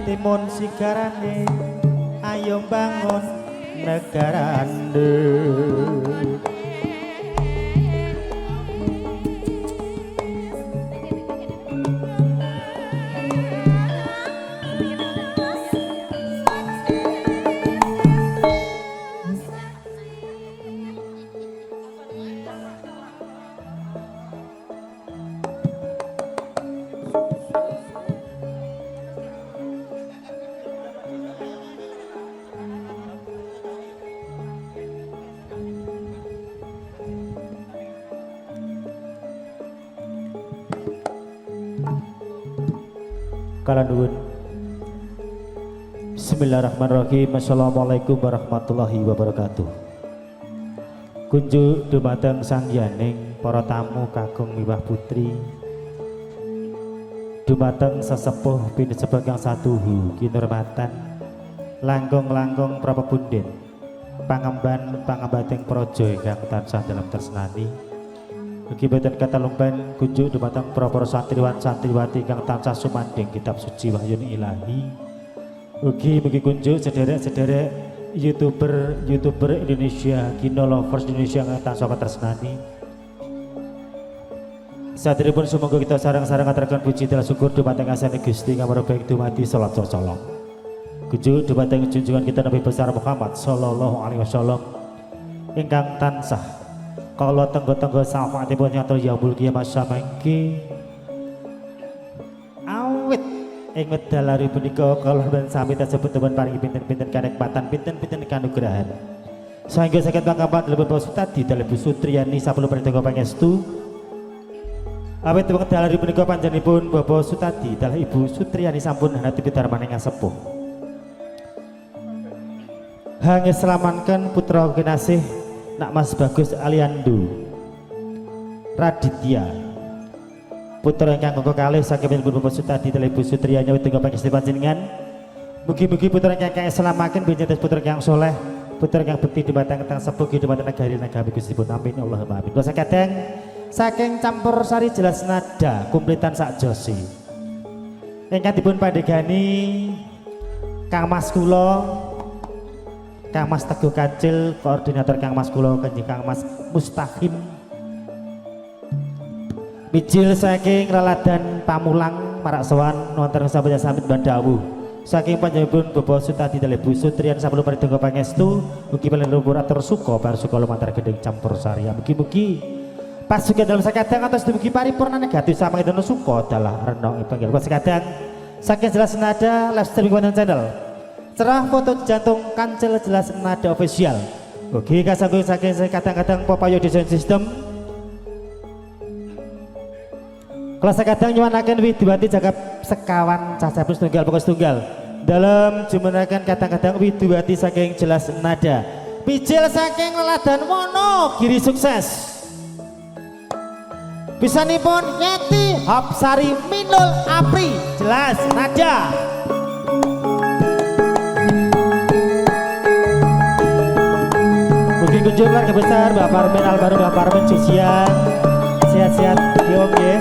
timun sigarane ayo bangun negarane. Kala nuwun. Bismillahirrahmanirrahim. Assalamualaikum warahmatullahi wabarakatuh. Kunjuk dumateng sangyaning para tamu kakung miwah putri. Dumateng sesepuh pinusepuh kang satuhu kinurmatan. Langkung-langkung prapepunden. Pangemban pangembating praja ingkang tansah dalam tresnani. Ugi boten katalumban kunjuk dumateng para santriwan santriwati kang tansah sumandhing kitab suci wahyun ilahi. Ugi mugi kunjuk sederek-sederek YouTuber Indonesia, Kino Lovers Indonesia kang tansah katresnani. Saderepun sumangga kita sareng-sareng ngaturaken puji dan syukur dumateng asane Gusti kang baik dumati salat salam. Kunjuk dumateng junjungan kita Nabi besar Muhammad sallallahu alaihi wasallam ingkang tansah kalau tenggo-tenggo syafaatipun nyatur yaumul qiyamah samangke awit ing wedal hari punika kala ben sami tasebut temen paringi pinten-pinten kanikmatan pinten-pinten kanugrahan sehingga saged pangkapan lebet Bapak Sutadi dalem Bu Sutriyani sapuluh pranitangga pangestu awit wedal hari punika panjenenganipun Bapak Sutadi dalah Ibu Sutriyani sampun hati pitarmaning sepuh hangge selamankan putra kinasih Nak Mas Bagus Aliando Raditya putra ingkang kanggo kalih saking Bapak Sutadi dalem Ibu Sutriyani wetengga pangestu panjenengan mugi-mugi putra ingkang selamaken binjentes putra ingkang saleh putra ingkang bekti dumateng teng sepuh dumateng negari negami Gusti pun amin Allahumma amin. Kula sakadeng saking campur sari jelas nada kumplitan sak josi ingkang dipun pandegani Kang Mas kula Kang Mas Teguh Kancil, koordinator Kang Mas kula kanjeng Kang Mas Mustahim. Mijil saking Raladan Pamulang marak sowan wonten sampun samit Bandhawu. Saking panjenenganipun Bapak Sutadi dalem Bu Sutriyani sapuluh pranitangga pangestu, mugi panjenengan atur suka bar suka lumantar gendeng campur sari. Mugi-mugi pasukan dalam sakadang atas dumugi paripurna negatif sama itu suka dalah renong panggil sakadang saking jelas nada live streaming konten channel. Cerah foto jantung Kancil jelas nada official. Oke kasanggung saking kadang-kadang Popayo Design System. Kelas kadang nyuwanaken Widiwati Jagab sekawan cacapun setunggal pokok setunggal. Dalam jumlahaken kadang-kadang Widiwati saking jelas nada. Pijil saking Leladan Wono Giri sukses. Pisanipun Yeti Hapsari Minul Apri jelas nada. Mugi kunjung keluarga besar Mbak Parmin Albaru Mbak Parmin Cucian sehat-sehat diom ya.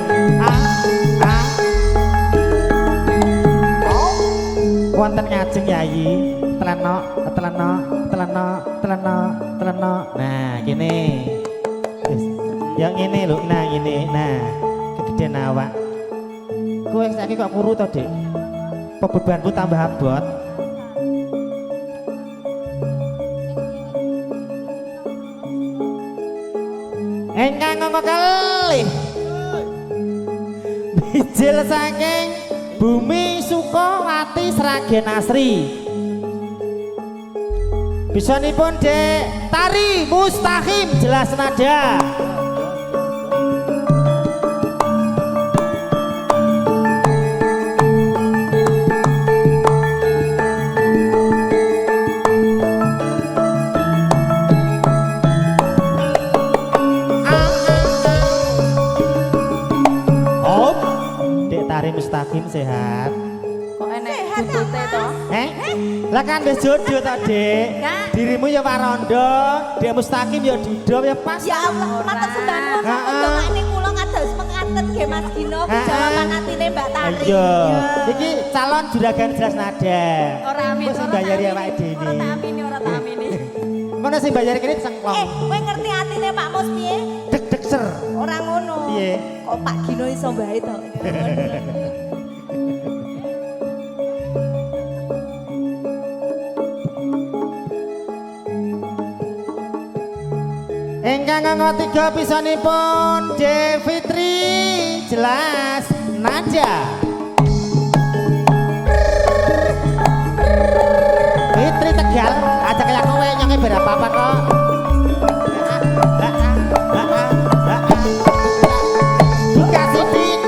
Wonten ngajeng yayi teleno. Nah gini yang ini lho, nah ini, nah kegedean awak kowe saiki kok kuru to Dik? Bebanku tambah abot. Engkang ngomong kalih bijil saking Bumi Sukawati Sragen Asri bisanipun Dek Tari Mustahim jelas nada. Mustaqim sehat. Kok enek buntute to? Lah kan wis jodoh to, Dik. Dirimu ya warondo, Dek Mustaqim ya dudo ya pas. Ya Allah, matur sembah nuwun. Kok ini kula ngados mengatet nggih Mas Gino jawaban atine Mbak Tari. Iya. Iki calon juragan jelas nada. Ora amin. Wis mbayari awake dhewe. Ora tak amini. Ngono sing mbayari kene sengklong. Kowe ngerti atine Pak Mus piye? Deg-deg ser. Ora ngono. Piye? Kok Pak Gino iso mbae to? Engkang nganggo tiga pisanipun De Fitri jelas nada. Fitri Tegal aja kayak kowe nyanyi berapa apa kok. Buka sidik.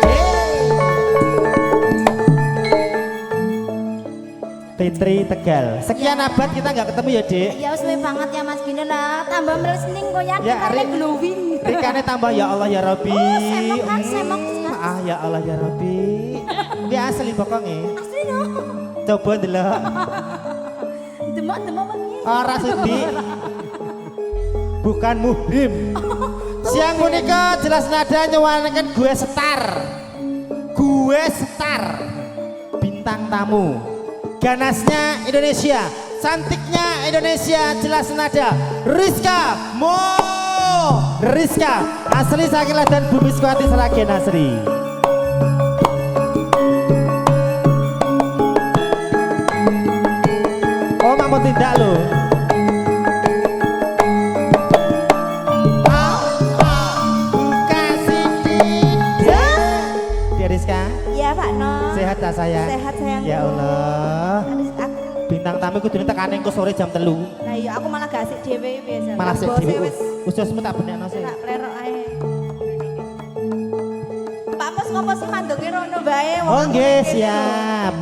Fitri Tegal. Sekian abad kita nggak ketemu ya, Dik. Ya suwe banget ya Mas Gino lah. Tambah melesening kok ya, Ya, karena glowing. Rikane tambah ya Allah ya Rabbi. Oh, semok kan, semok. Ah ya Allah ya Rabbi. Dia asli pokoknya. Asli no. Coba delok. Demok-demok mengi. Ora sudi. Bukan muhrim. Siang punika jelas nada nyuwanaken gue setar. Gue setar. Bintang tamu. Ganasnya Indonesia, cantiknya Indonesia, jelas nada. Rizka Mo. Rizka asli saking dan Bumi Sekuati Seragen Asri. Oh mau tidak lo. Buka sidik. Dia Rizka. Iya Pak No. Sehat tak sayang? Sehat sayang. Ya Allah. Aku. Bintang tamu kudu tekan engko sore jam 3. Nah iya aku malah gak asik dhewe biasa. Malah sik Bose dhewe. wis Ususmu tak benekno sih. tak plerok ae. Pak Mus ngopo sih mandenge rono bae wong. Oh nggih, siap.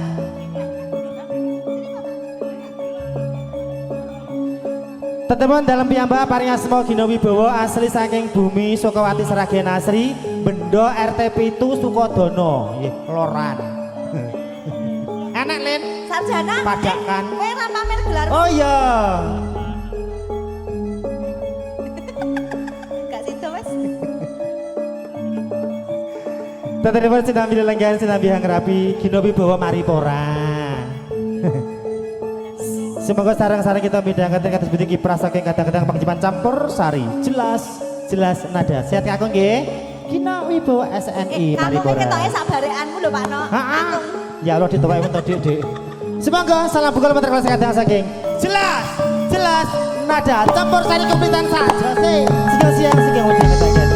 Tetepan dalam piyambak paring asma Gino Wibowo asli saking Bumi Sukawati Seragen Asri, Bendo RT 7 Sukodono, nggih, Loran. Enak Lin, Sarjana. padakan. Kowe ora pamer gelar. Oh iya. Gak sido wes. Tetepan sinambi lelenggan sinambi hang rapi Gino Wibowo Maripora. Semoga sarang-sarang kita midang kados budi kiprah saking kadang-kadang pangjipan campur sari. Jelas nada. Sehat aku nggih. Gino Wibowo SNI Kamu Maripora. ketoke sak barekanmu lho Pak No. Aku. Ya Allah dituwek men Dik, Dik. Semoga salam bukul mater kadang saking jelas nada campur sari kumpitan saja sih. Siang siang wedi ketaken.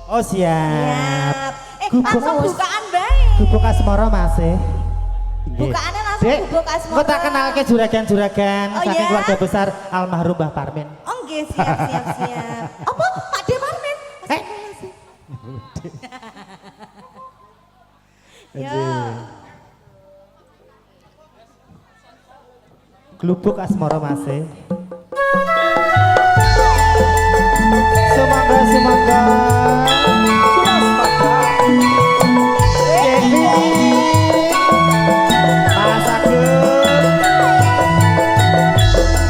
Oh siap. Langsung bukaan bae. Gubuk asmara masih. Bukaannya langsung Dek, gubuk asmara. kok tak kenalke juragan-juragan Oh, saking iya? keluarga besar almarhum Mbah Parmin. Oh nggih, siap. Apa Pak De Parmin? Eh. Ya. Glubuk asmara masih. Semoga Mas Agus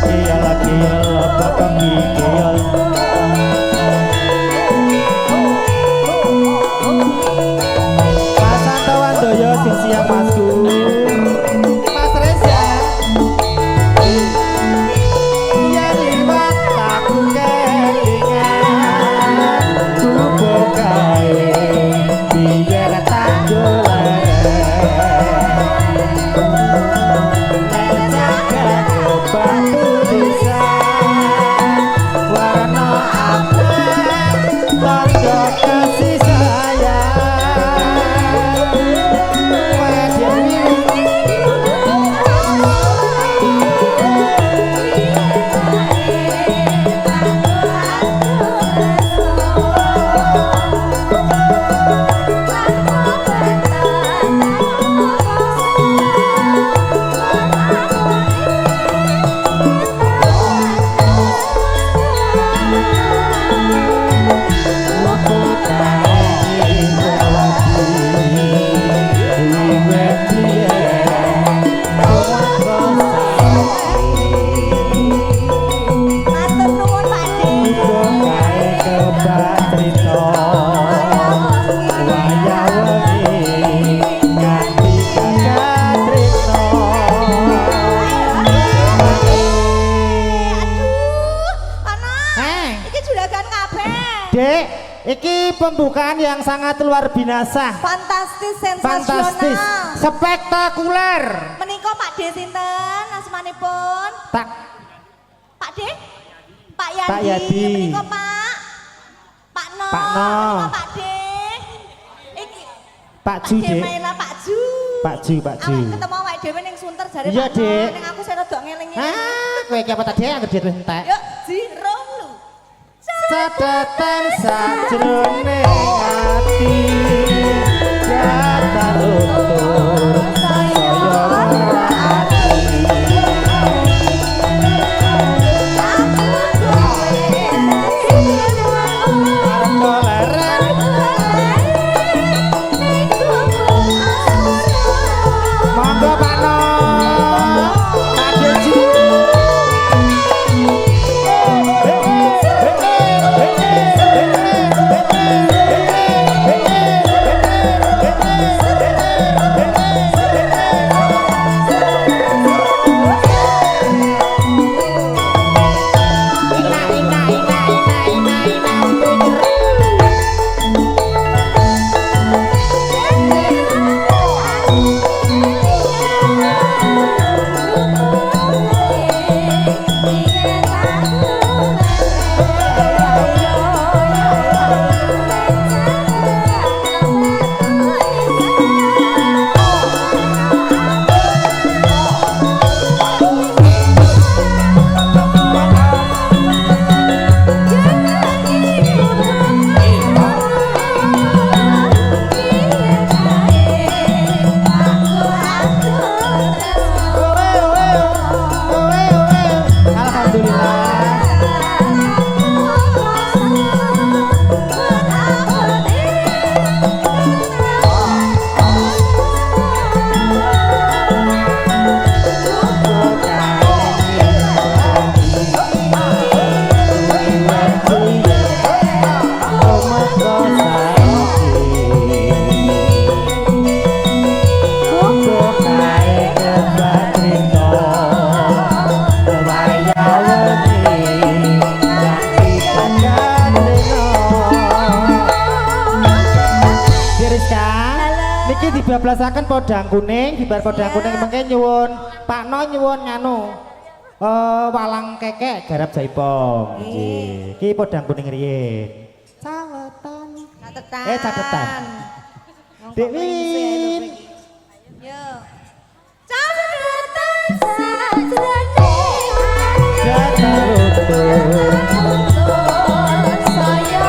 Kial bakal kial Mas Antawan Doyo sing siang Masku Mas Reza yang liwat tak kelingan ku buka Iki pembukaan yang sangat luar biasa. Fantastis, sensasional. Fantastis, spektakuler. Menika Pak D sinten asmanipun? Tak Pak D? Pak Yadi. Pak Yadi. Menika Pak. Pak No. Pak No. Menika Pak D. Iki Pak Ju, Dek. Maila Pak Ju. Pak Ju, Pak Ju. Awak ketemu awake dhewe ning Sunter jare Iya, Pak No. Dek. Ning aku saya rada ngeling-eling. Ah, kowe iki apa tadi anggere duit wis entek. Yuk, jirong lu. Catatan sajroning ati datar utur saya ati koleren monggo Pak No Pak Deji dibablasaken podang kuning, bibar podang kuning mengke nyuwun Pak No nyuwun nganu walang kekek garap jaipong. Nggih. Iki podang kuning riyin. Cawetan. Catetan. Catetan. Dek Win. Yo. Catetan sajrone Datar utur saya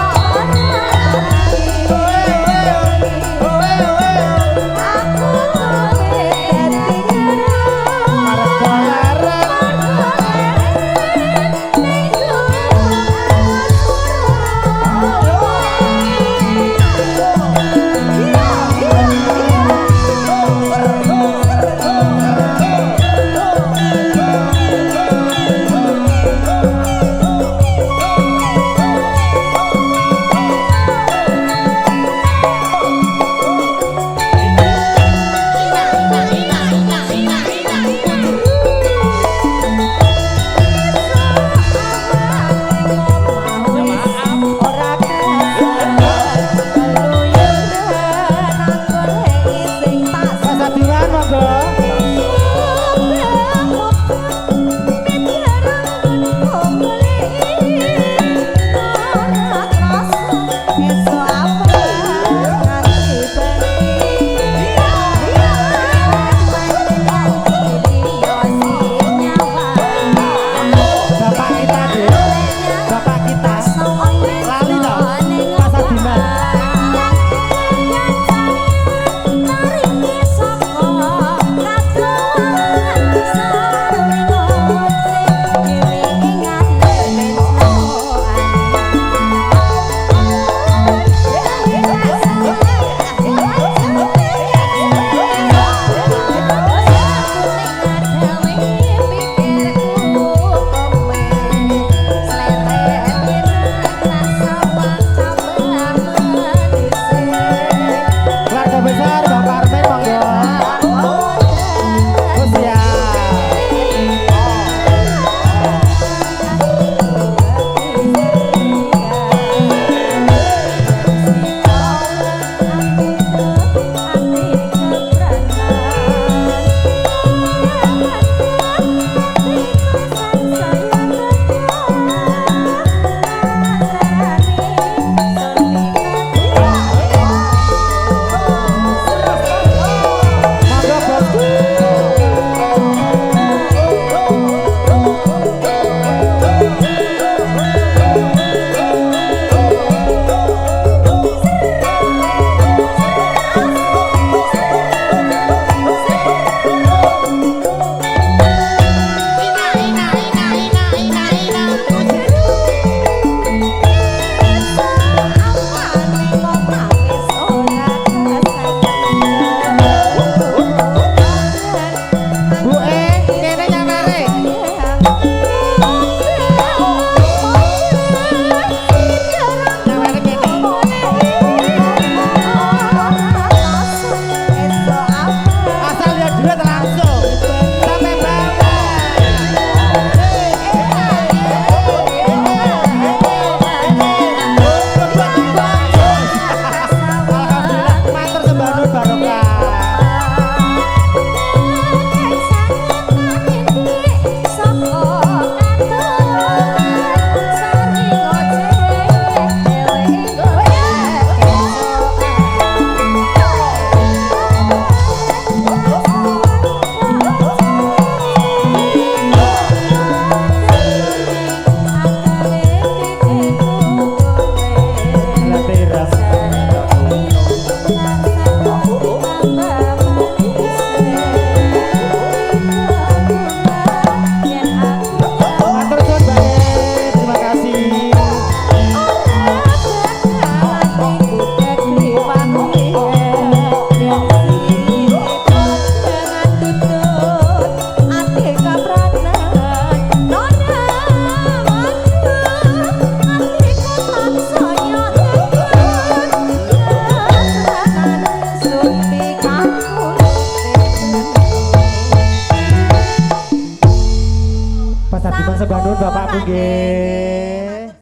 Mas Bandung Bapakku nggih.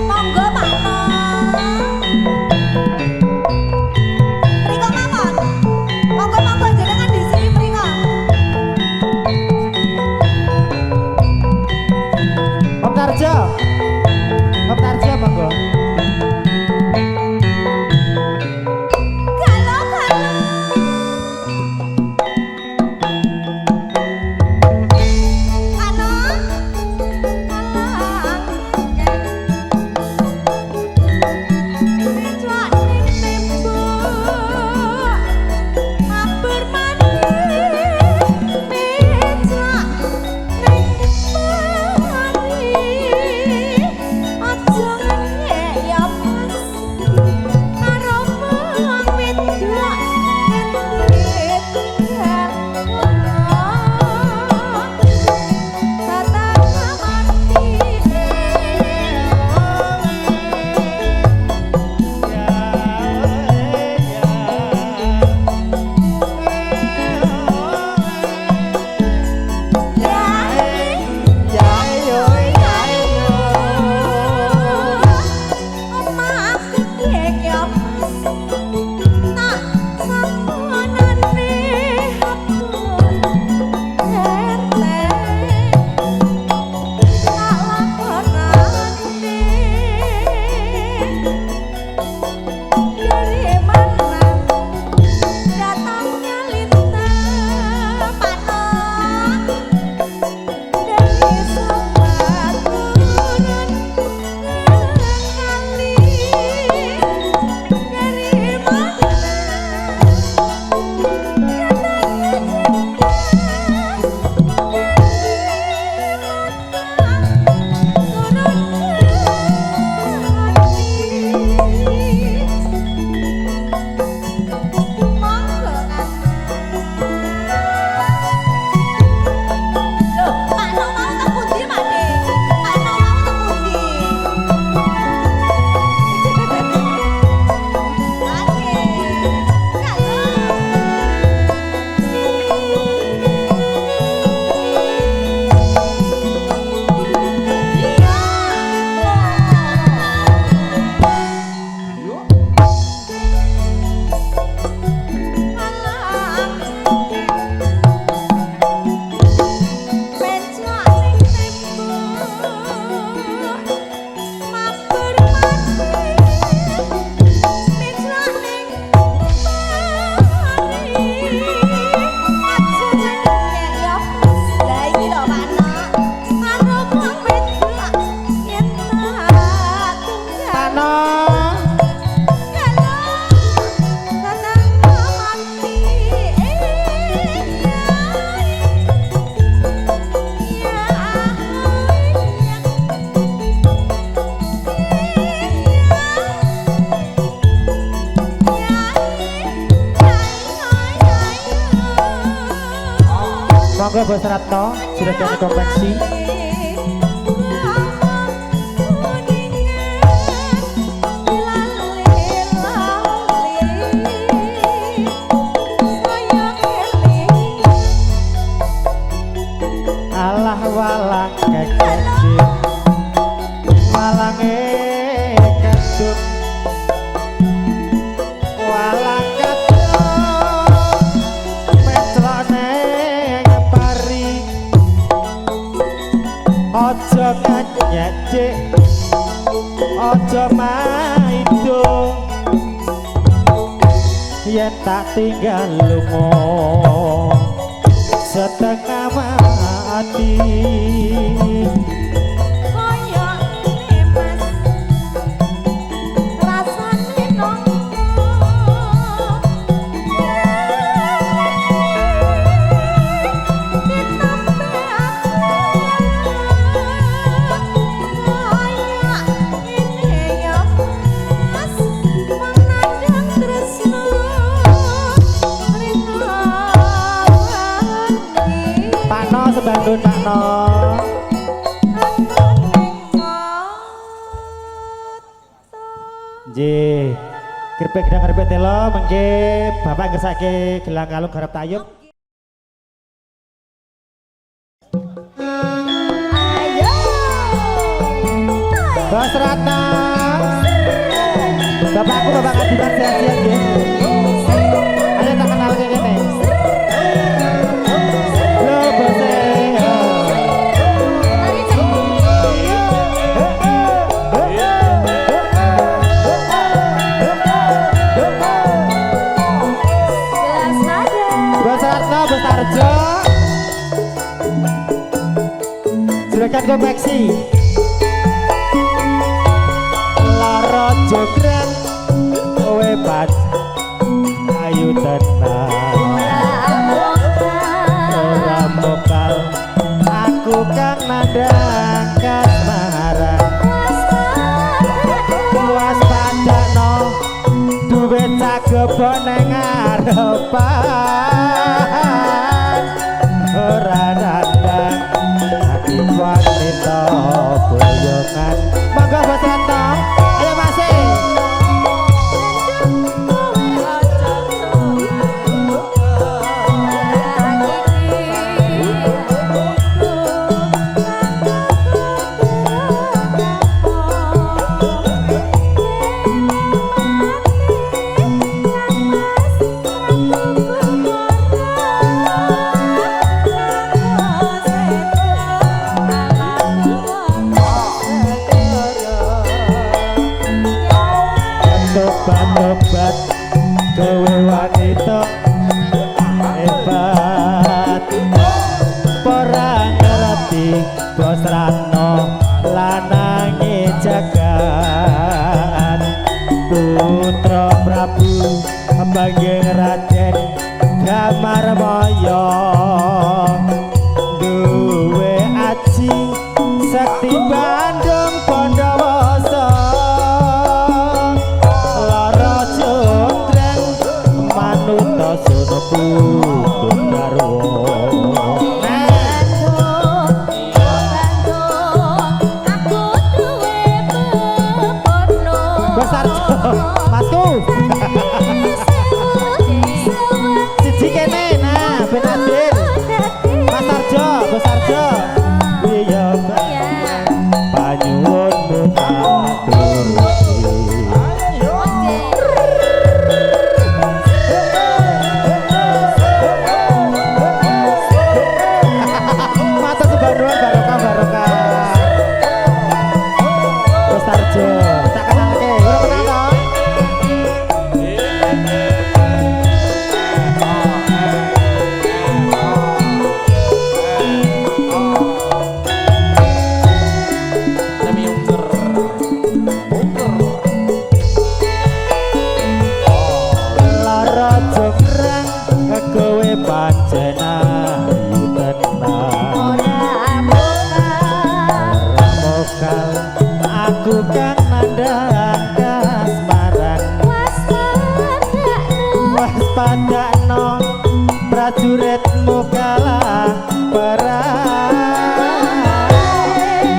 Monggo Pak Mriko mawon. Monggo jenengan di sini mriko. Om Tarjo. Om Tarjo monggo. Monggo Bos Ratno, silakan konveksi. Alah walang kekecil, walange kedut, walang kedut, mecelone ngepari, ojo nganyecik, ojo maido, yen tak tinggal lunga setengah mati. Sebandun Pak No. Keripik gedang keripik telo mengke bapak ngersake gelang kalung garap tayub. Ayo. Bos Ratna. Bapakku bapak Kadiman sehat-sehat nggih. Ayo tak kenal ke kene. Lho bose. Tarjo Juragan konveksi Loro jogran kowe pat ayu tenang ora mokal aku kang nandang kasmaran waspadano duwe cagebo ning ngarepan ora nandang hati wanita boyongan monggo Bos Ratna ayo masih obat kowe wanita hebat perang ngerti Bos Ratna lanange jagat putra Prabu panggih Raden Damarmaya duwe aji sakti Bandung Pandawasa sono pundung garwo aku duwe pepono Bos Tarjo Masku siji kene nah ben adil Mas Tarjo Bos Tarjo iya panyuwunmu prajuritmu kalah perang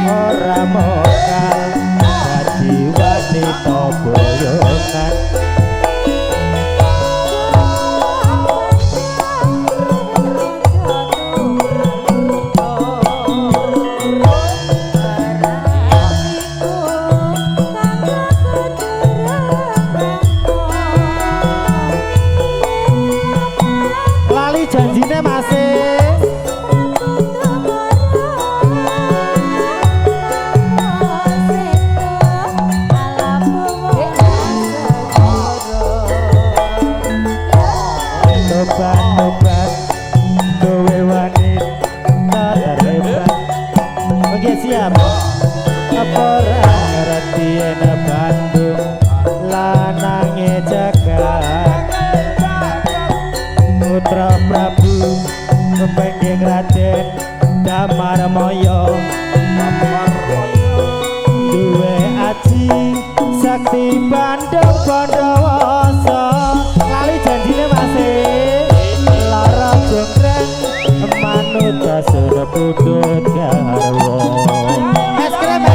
ora mokal dadi wanita boyongan janjine masih tobat kowe wanita terhebat oke siap apa ora ngerti ana Bandung lanange jagat putra Prabu panggih Raden Damarmaya duwe aji sakti Bandung Pandawasa lali janjine masih lara jonggrang manut sono pundut garwo es krim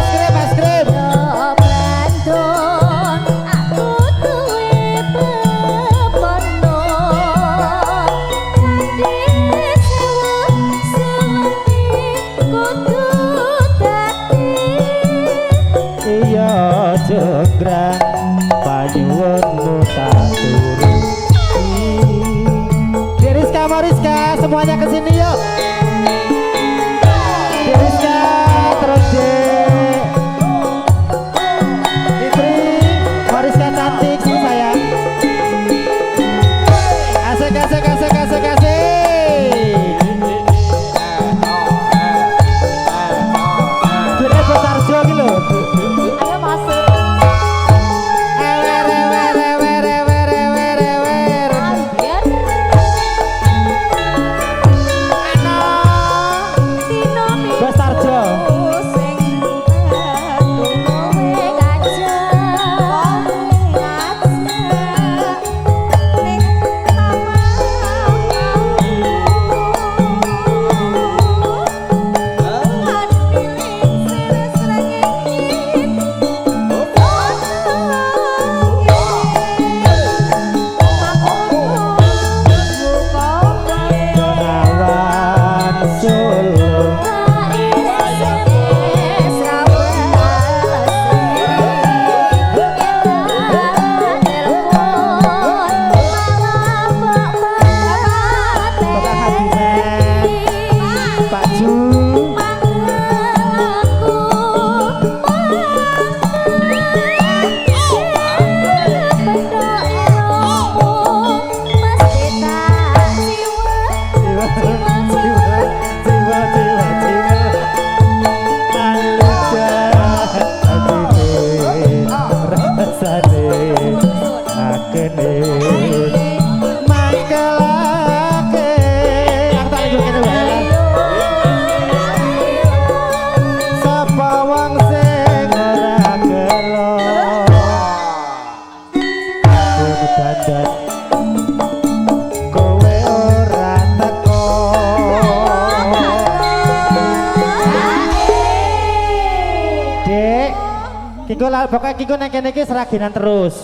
Pokoknya kiko nek kene iki seragenan terus.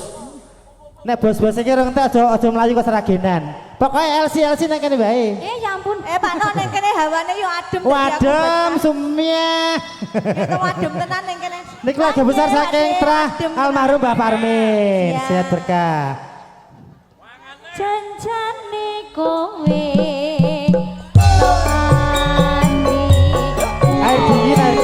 Nek bos-bos iki rong entek aja mlayu kok seragenan. Pokoknya LC nek kene bae. Ya ampun. Pak No nek kene hawane yo adem. Wadem sumia. Itu adem tenan nek kene. Niki keluarga besar saking Trah almarhum Mbah Parmin. Sehat berkah. Janjane kowe air dingin.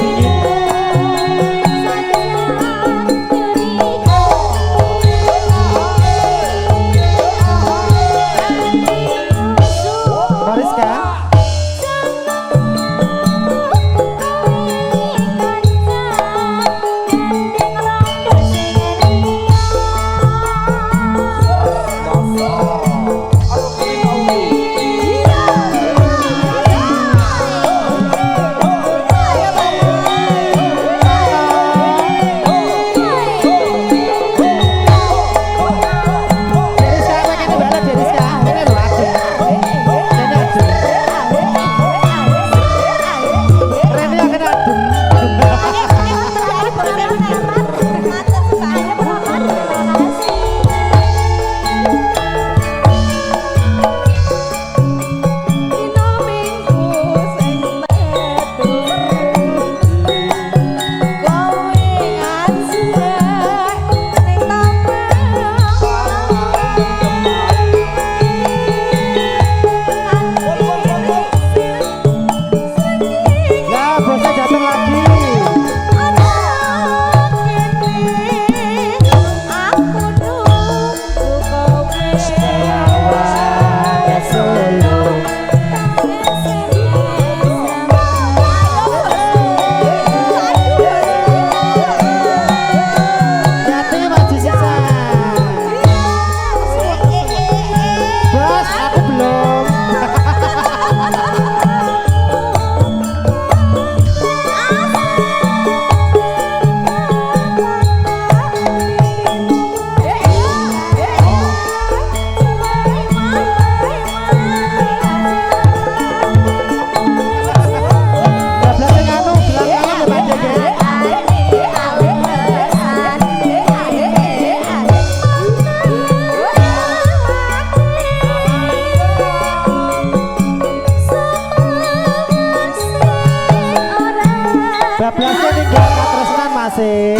Bablasnya tinggal katresnan masih.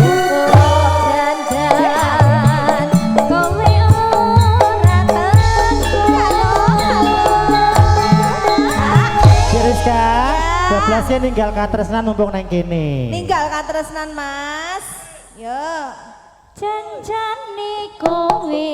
Rizka, bablasnya ninggal katresnan numpung neng kene. Ninggal katresnan Mas. Yo. Janjane kowe.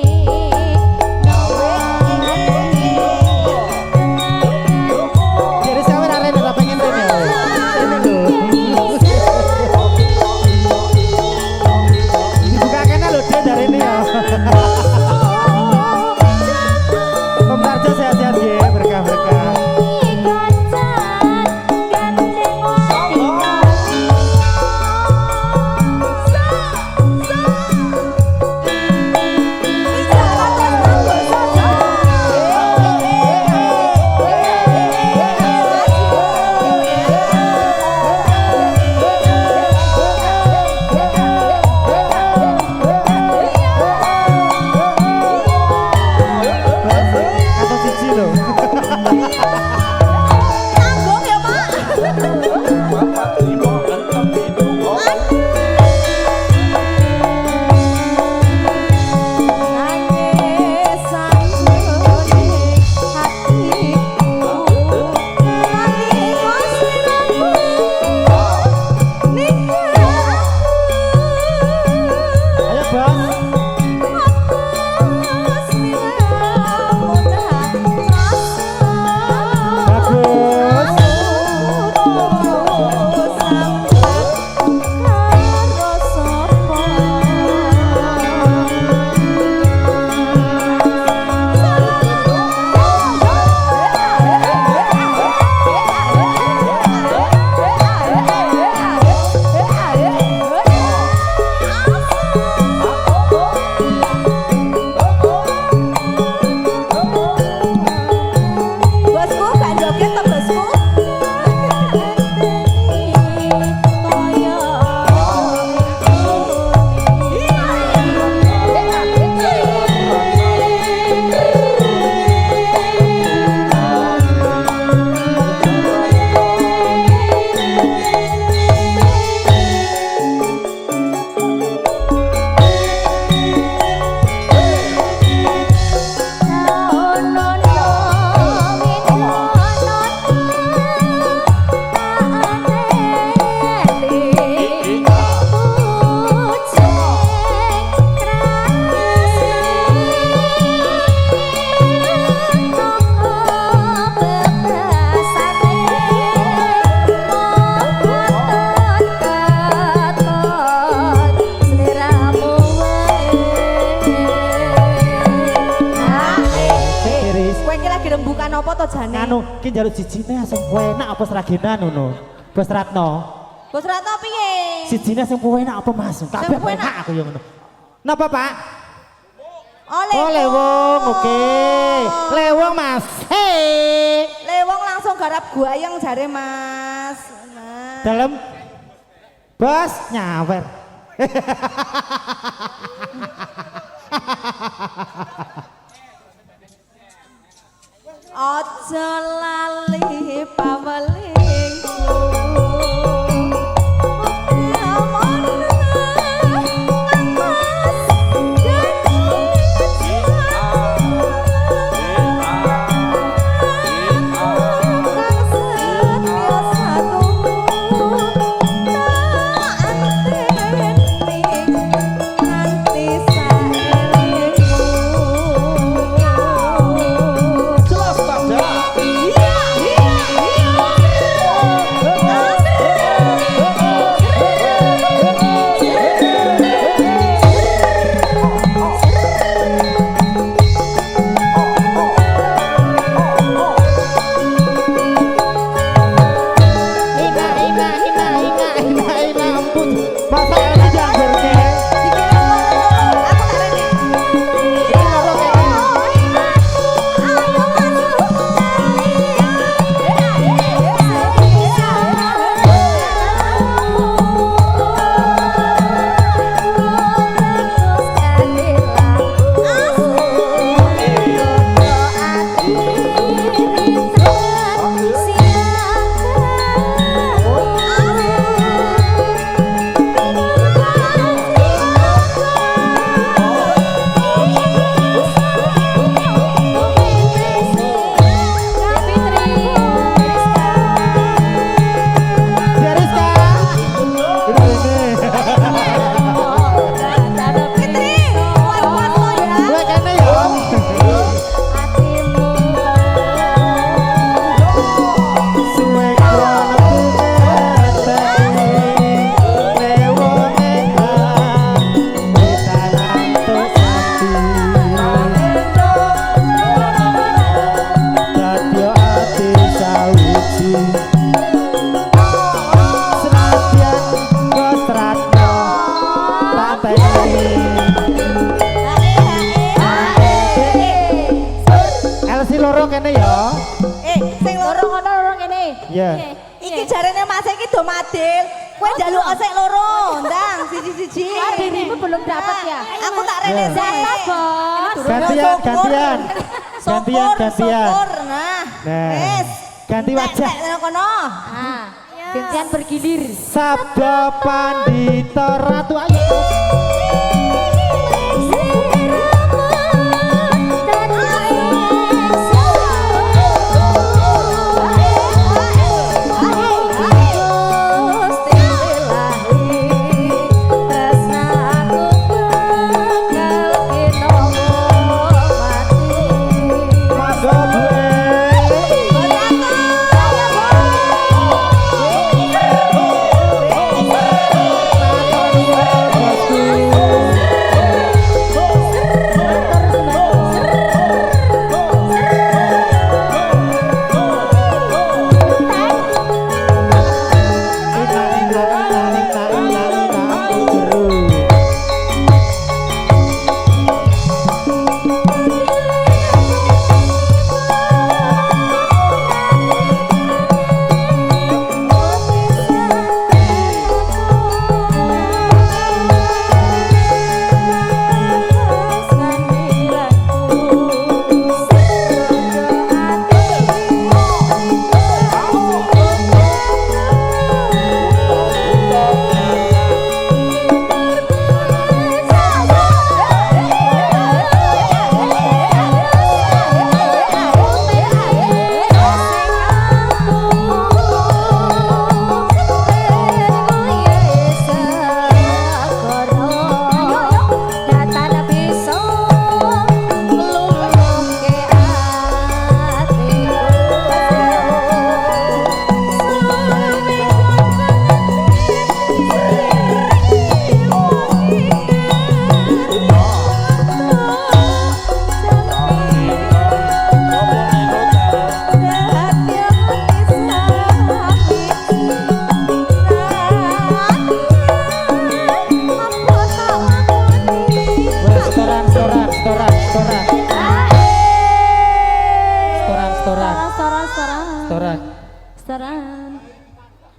apa to jane? Anu, ki njaluk sijine sing enak apa seragenan ngono. Bos Ratno. Bos Ratno piye? Sijine sing enak apa Mas? Kabeh Sing enak aku yo ngono. Napa Pak? Oh lewong, oke. Lewong Mas. Hei. Lewong langsung garap guayang jare Mas. Nah. Dalam Bos nyawer. Aja lali pawelingku. Iya. Iki jarene Mas iki do madil. Kowe njaluk osek loro, ndang siji-siji. Adikmu belum dapat ya? Aku tak rene Siapa, Bos? Gantian. Syukur. Nah. Wes. Ganti wajah. Nek kono. Ah, gantian bergilir. Sabda Pandita Ratu Ayu.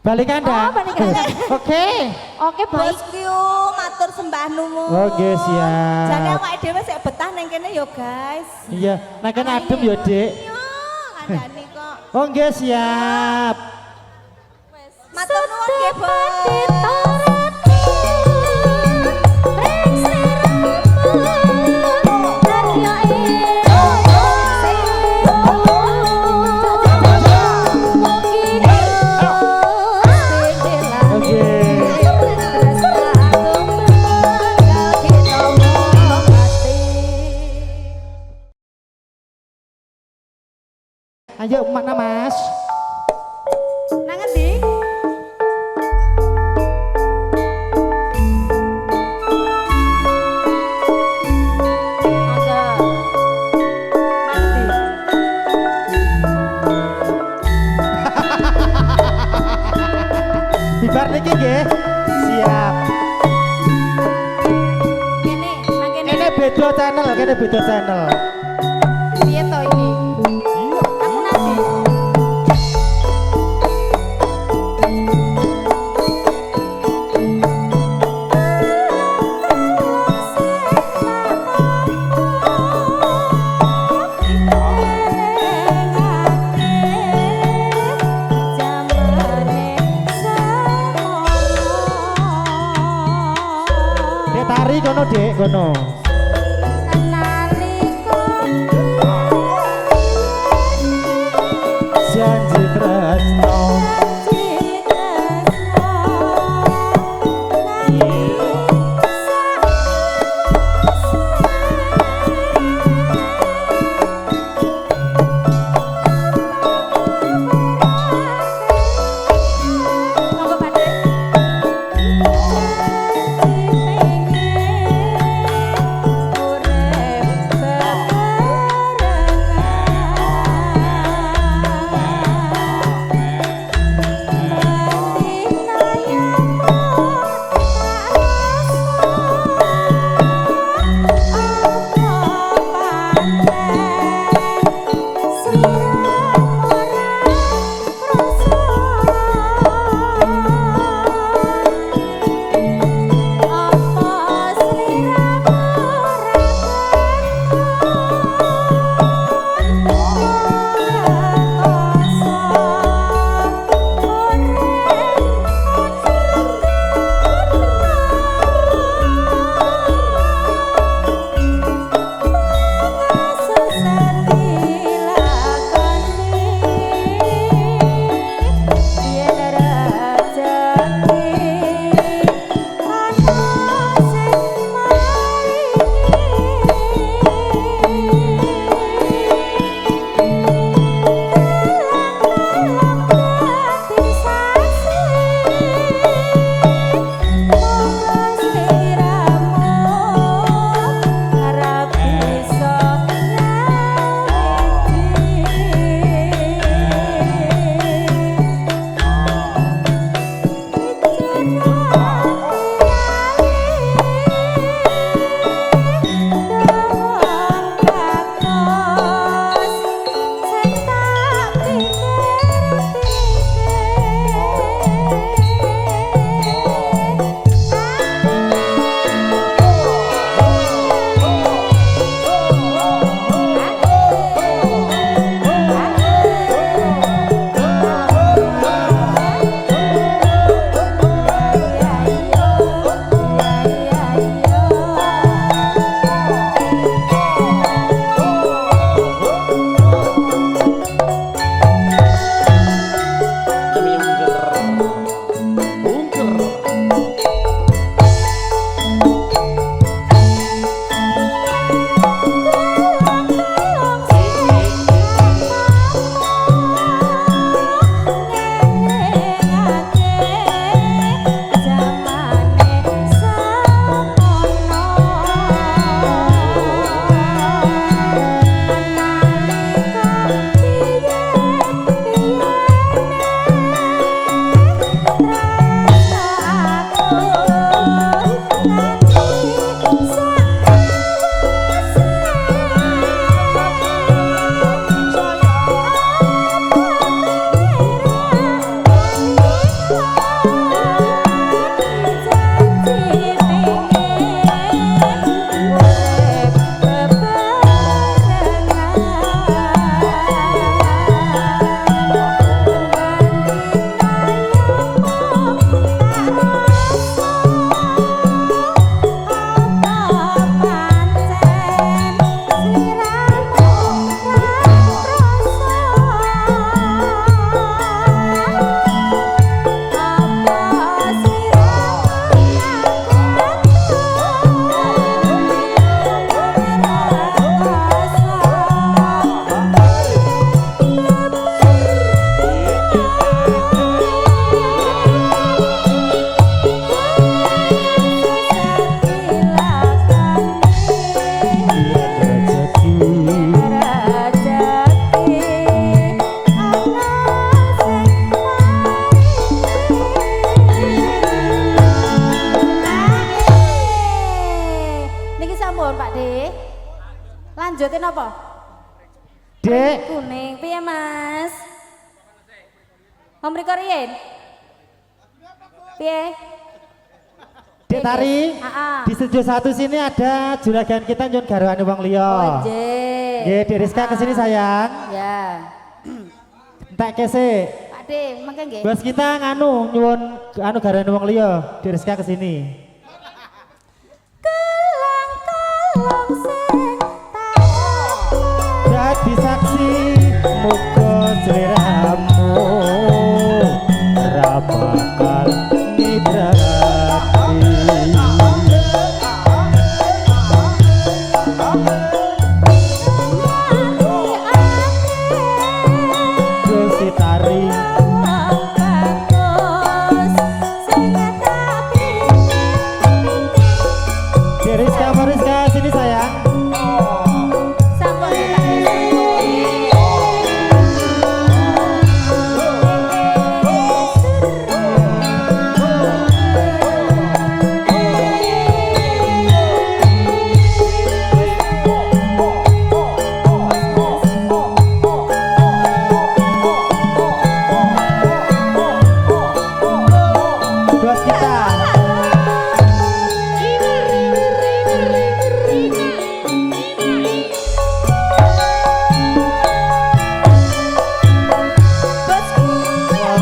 Balik Anda. Oh, balik Anda. Oke. Oke, baik. Bosku matur sembah nuwun. Oke, siap. Jane awake dhewe sik betah nang kene yo, guys. Iya, nah kan adem ya, Dek. Yo, kandhani kok. Oke, siap. Matur nuwun nggih, Bos. Ayo, mana Mas? Nang endi? Bibar niki nggih. Siap. Kene, nang kene. Kene beda channel, kene beda channel. Piye to iki? Aku nanti. Dek tari kono, Dek, kono. Janji tresno. Jotin apa? Dek. Kuning. Piye Mas? Om Riko riyen? Piye? Dek Tari, di studio 1 sini ada juragan kita nyun garwane wong liya. Oh, nggih. Nggih, Dek Rizka kesini sayang. Ya. Entek kese. Pak De, mangke nggih. Bos kita nganu nyuwun anu garwane wong liya, Dek Rizka kesini. Kelang-kelang sing Jadi saksi muka seleramu Rapakan nidrati Josi Tari Rizka Mariska sini sayang. Bos kita.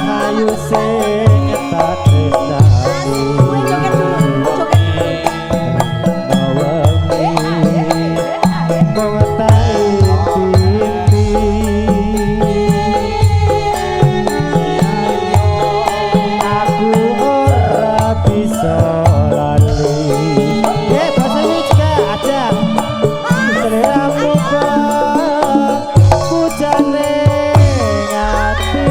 Ayu sing tak tresnani aku ora bisa lali. Bahasa ini juga ada. Seleramu pujane ngati.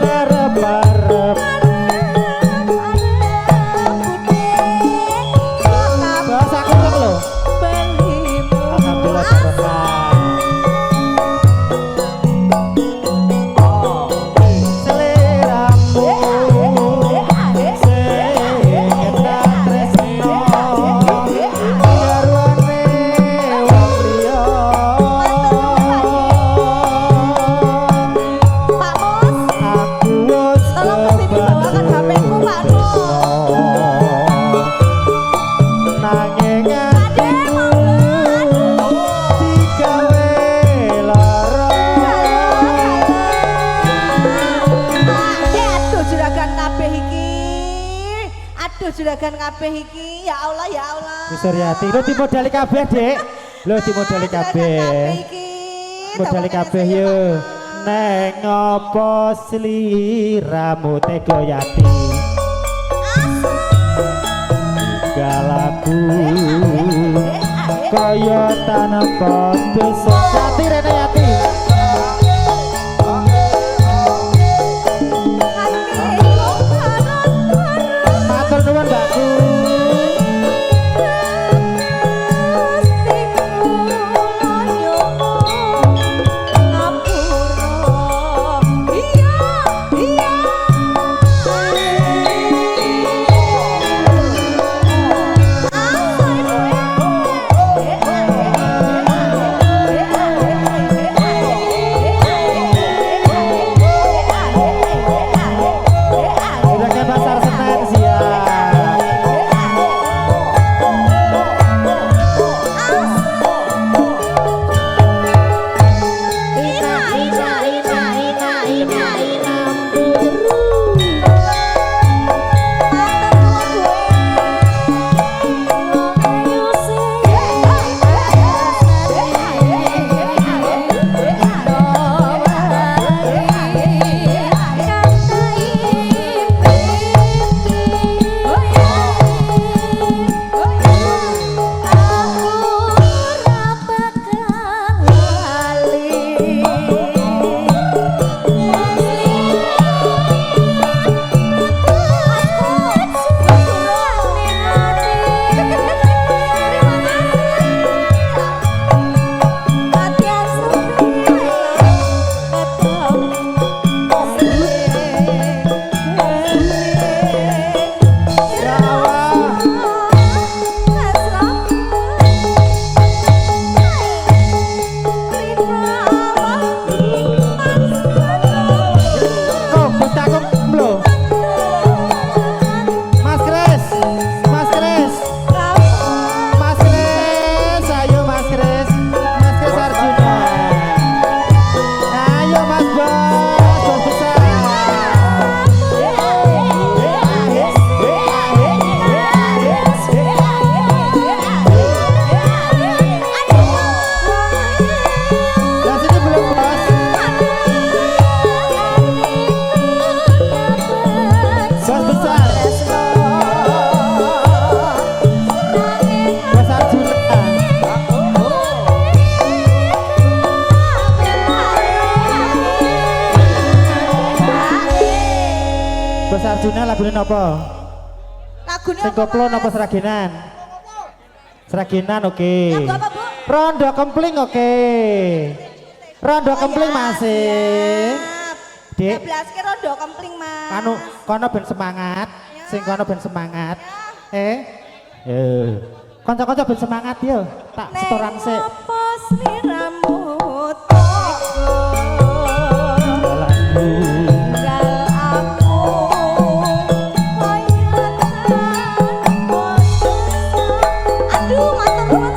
Barep-barep bahasa aku dong lo. Alhamdulillah barokah. Seleramu sing tak tresno garwane wong liya. Aku wis nanging atiku digawe lara. Aduh juragan kabeh iki. Ya Allah ya Allah. Wis Suryati, lo dimodali kabeh, Dek. Lo dimodali kabeh. Modali kabeh yo. Neng apa sliramu tega yati. Galaku kaya tanpa dosa. Yati rene yati. Matur nuwun Mbakku. Arjuna lagune napa? Lagune Sing apa, koplo Mas? napa seraginan? Seraginan oke. Lagu apa, Bu? Rondo kempling oke. Rondo kempling masih. Dik. Belas ke rondo kempling, Mas. Anu kono ben semangat. Sing kono ben semangat. Yo. Kanca-kanca ben semangat yo. Tak setoran sik. Apa sliramu tinggal aku koyo aduh matur